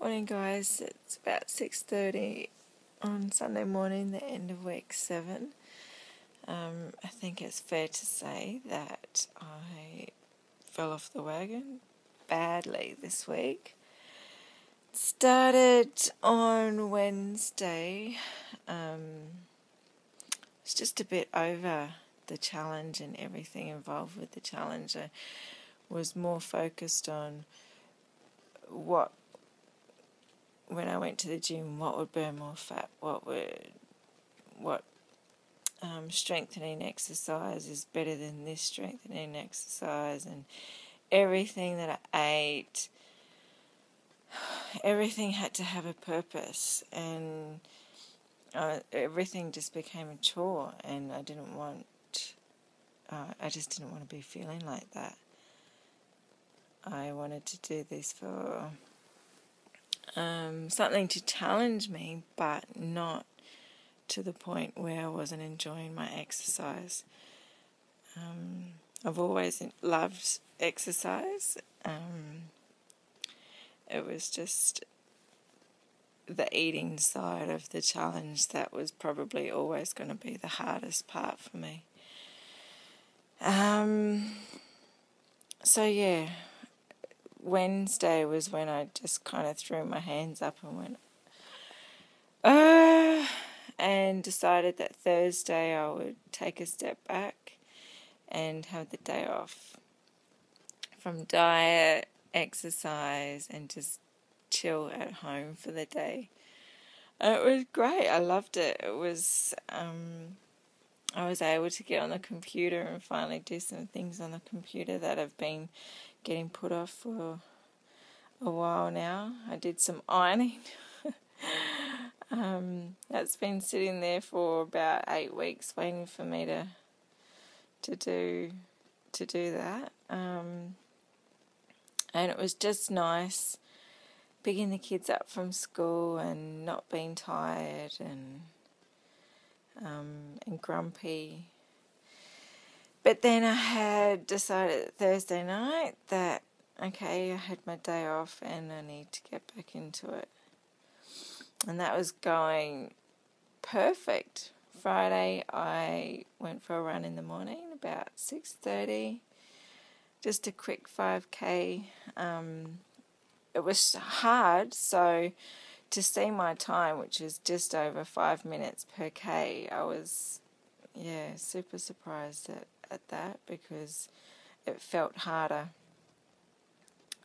Morning guys, it's about 6:30 on Sunday morning, the end of week 7. I think it's fair to say that I fell off the wagon badly this week. Started on Wednesday. It's just a bit over the challenge and everything involved with the challenge. I was more focused on when I went to the gym, what would burn more fat, what strengthening exercise is better than this strengthening exercise, and everything that I ate, everything had to have a purpose, and everything just became a chore, and I just didn't want to be feeling like that. I wanted to do this for something to challenge me, but not to the point where I wasn't enjoying my exercise. I've always loved exercise. It was just the eating side of the challenge that was probably always going to be the hardest part for me. So yeah, Wednesday was when I just kind of threw my hands up and went, and decided that Thursday I would take a step back and have the day off from diet, exercise, and just chill at home for the day. And it was great. I loved it. It was, I was able to get on the computer and finally do some things on the computer that have been getting put off for a while now. I did some ironing. That's been sitting there for about 8 weeks waiting for me to do that. And it was just nice picking the kids up from school and not being tired and grumpy. But then I had decided Thursday night that, okay, I had my day off and I need to get back into it. And that was going perfect. Friday I went for a run in the morning, about 6:30, just a quick 5K. It was hard, so to see my time, which is just over 5 minutes per K, I was, super surprised at that, because it felt harder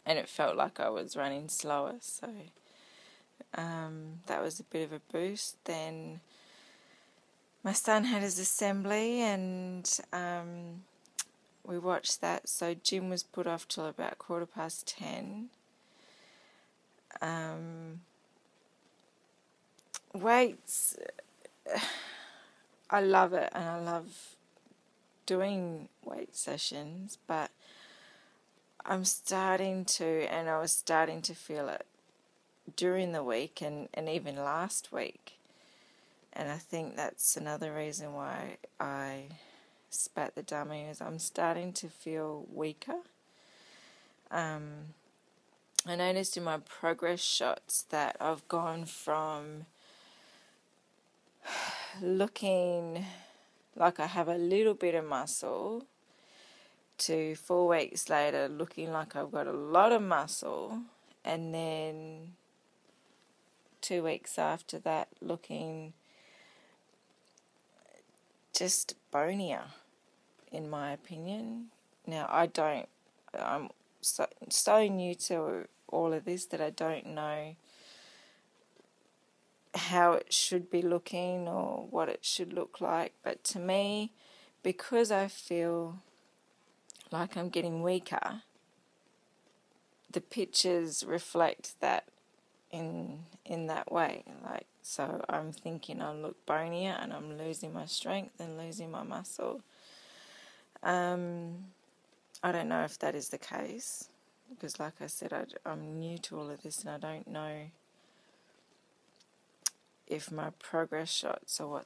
and it felt like I was running slower, so that was a bit of a boost. Then my son had his assembly and we watched that, so gym was put off till about 10:15. Weights, I love it, and I love doing weight sessions, but I was starting to feel it during the week and even last week. And I think that's another reason why I spat the dummy, is I'm starting to feel weaker. I noticed in my progress shots that I've gone from looking like I have a little bit of muscle to 4 weeks later looking like I've got a lot of muscle, and then 2 weeks after that looking just bonier, in my opinion. Now, I'm so new to all of this that I don't know how it should be looking or what it should look like, but to me, because I feel like I'm getting weaker, the pictures reflect that in that way. Like, so I'm thinking I look bonier and I'm losing my strength and losing my muscle. I don't know if that is the case, because like I said, I'm new to all of this and I don't know if my progress shots are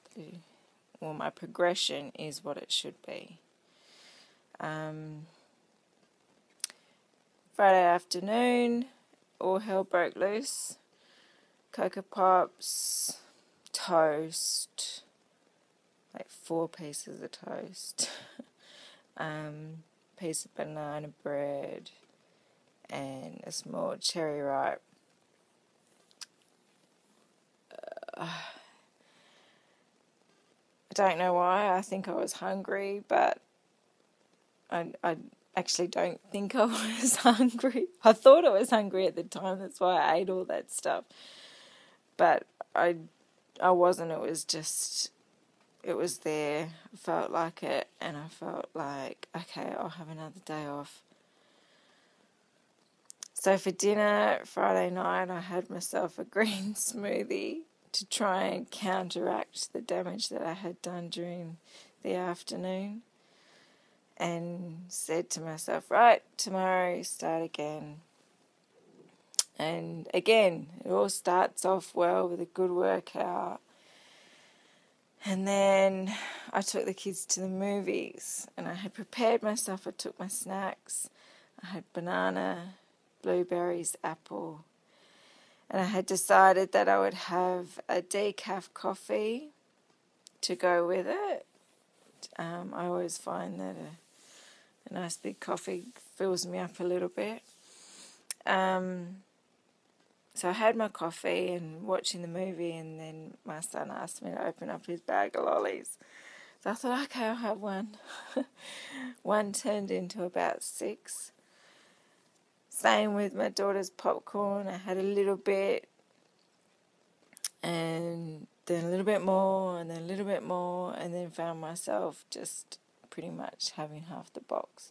my progression is what it should be. Friday afternoon, all hell broke loose. Cocoa Pops, toast, like 4 pieces of toast, piece of banana bread, and a small cherry ripe. I don't know why. I think I was hungry, but I actually don't think I was hungry. I thought I was hungry at the time. That's why I ate all that stuff. But I wasn't. It was just, it was there. I felt like it, and I felt like, okay, I'll have another day off. So for dinner Friday night, I had myself a green smoothie to try and counteract the damage that I had done during the afternoon, and said to myself, right, tomorrow start again. And again, it all starts off well with a good workout. And then I took the kids to the movies, and I had prepared myself. I took my snacks. I had banana, blueberries, apple, and I had decided that I would have a decaf coffee to go with it. I always find that a nice big coffee fills me up a little bit. So I had my coffee and watching the movie, and then my son asked me to open up his bag of lollies. So I thought, okay, I'll have one. One turned into about 6. Same with my daughter's popcorn. I had a little bit, and then a little bit more, and then a little bit more, and then found myself just pretty much having half the box.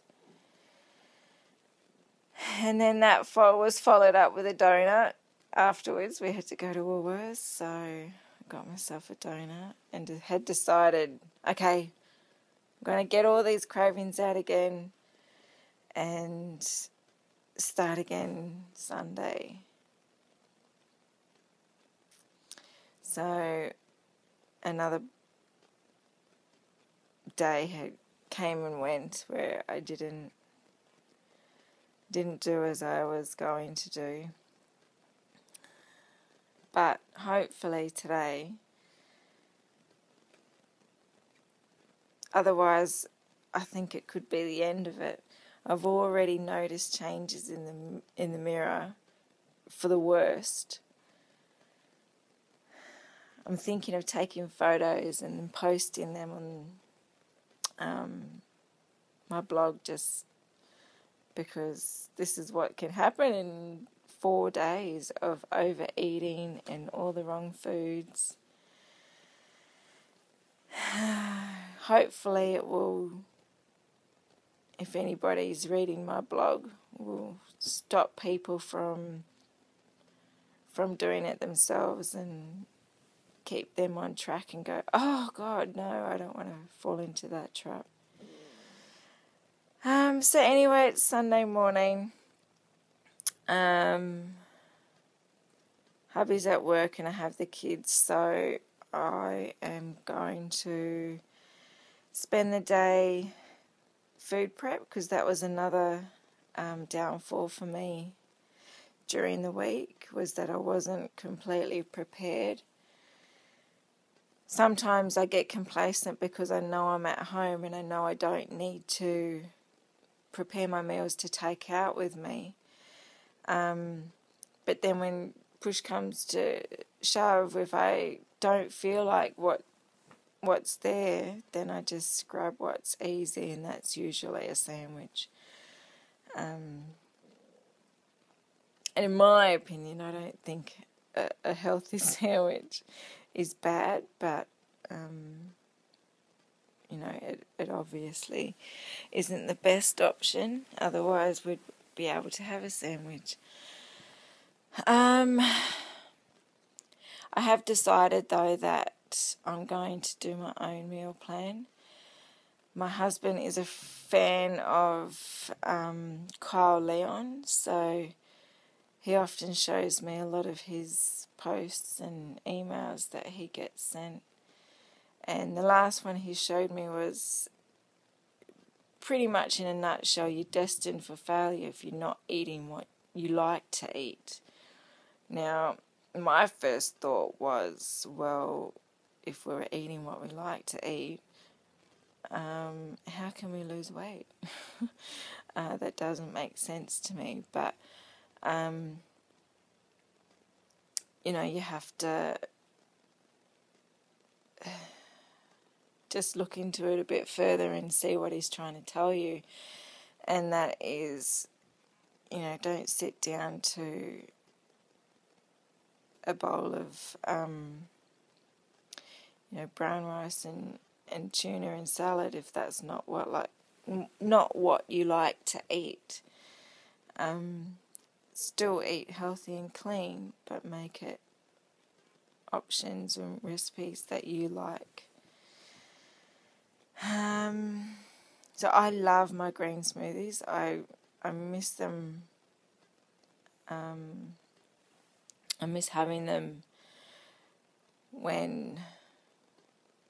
And then that was followed up with a donut. Afterwards, we had to go to Woolworths, so I got myself a donut and had decided, okay, I'm going to get all these cravings out again and start again Sunday. So another day came and went where I didn't do as I was going to do. But hopefully today, otherwise I think it could be the end of it. I've already noticed changes in the mirror for the worst. I'm thinking of taking photos and posting them on my blog, just because this is what can happen in 4 days of overeating and all the wrong foods. Hopefully it will, if anybody's reading my blog, will stop people from doing it themselves and keep them on track and go, oh God, no, I don't want to fall into that trap. So anyway, it's Sunday morning. Hubby's at work and I have the kids, so I am going to spend the day food prep, because that was another downfall for me during the week, was that I wasn't completely prepared. Sometimes I get complacent because I know I'm at home and I know I don't need to prepare my meals to take out with me. But then when push comes to shove, if I don't feel like what's there, then I just grab what's easy, and that's usually a sandwich. And in my opinion, I don't think a healthy sandwich is bad, but it obviously isn't the best option. Otherwise, we'd be able to have a sandwich. I have decided, though, that I'm going to do my own meal plan. My husband is a fan of Kyle Leon, so he often shows me a lot of his posts and emails that he gets sent. And the last one he showed me was pretty much in a nutshell, you're destined for failure if you're not eating what you like to eat. Now, my first thought was, well, if we were eating what we like to eat, how can we lose weight? That doesn't make sense to me. But, you have to just look into it a bit further and see what he's trying to tell you. And that is, don't sit down to a bowl of, brown rice and tuna and salad if that's not what you like to eat. Still eat healthy and clean, but make it options and recipes that you like. So I love my green smoothies. I miss them. I miss having them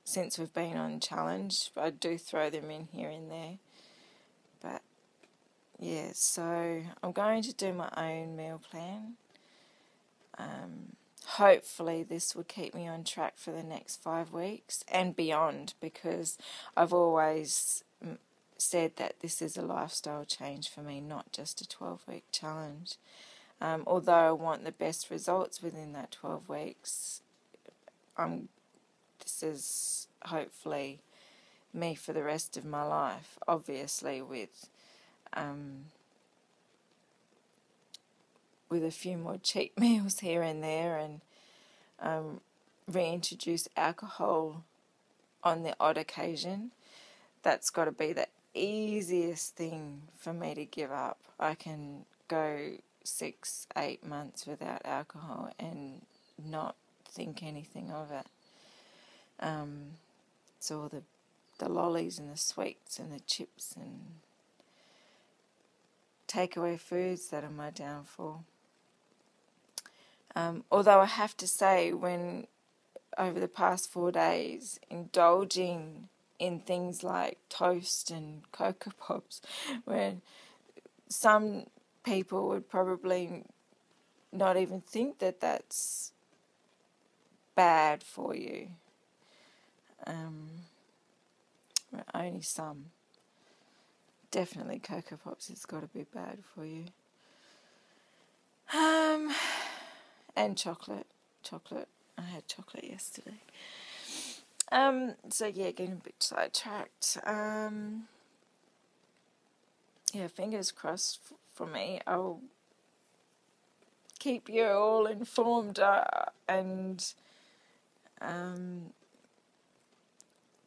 since we've been on challenge. I do throw them in here and there. But yeah, so I'm going to do my own meal plan. Hopefully this will keep me on track for the next 5 weeks and beyond, because I've always said that this is a lifestyle change for me, not just a 12-week challenge. Although I want the best results within that 12 weeks, this is hopefully me for the rest of my life, obviously with a few more cheat meals here and there, and reintroduce alcohol on the odd occasion. That's got to be the easiest thing for me to give up. I can go 6-8 months without alcohol and not think anything of it. So all the lollies and the sweets and the chips and takeaway foods that are my downfall. Although I have to say, when over the past 4 days, indulging in things like toast and Cocoa Pops, when some people would probably not even think that that's bad for you. Only some. Definitely Cocoa Pops has got to be bad for you. And chocolate. I had chocolate yesterday. So yeah, getting a bit sidetracked. Yeah, fingers crossed for me. I'll keep you all informed and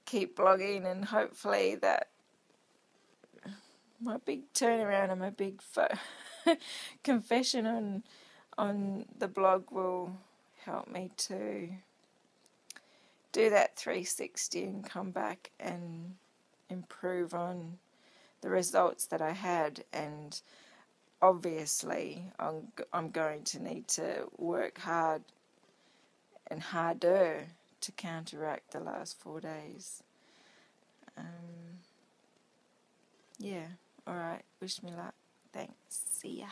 keep blogging, and hopefully that my big turnaround and my big confession on the blog will help me to do that 360 and come back and improve on the results that I had. And obviously I'm going to need to work hard and harder to counteract the last 4 days. Yeah, alright, wish me luck. Thanks, see ya.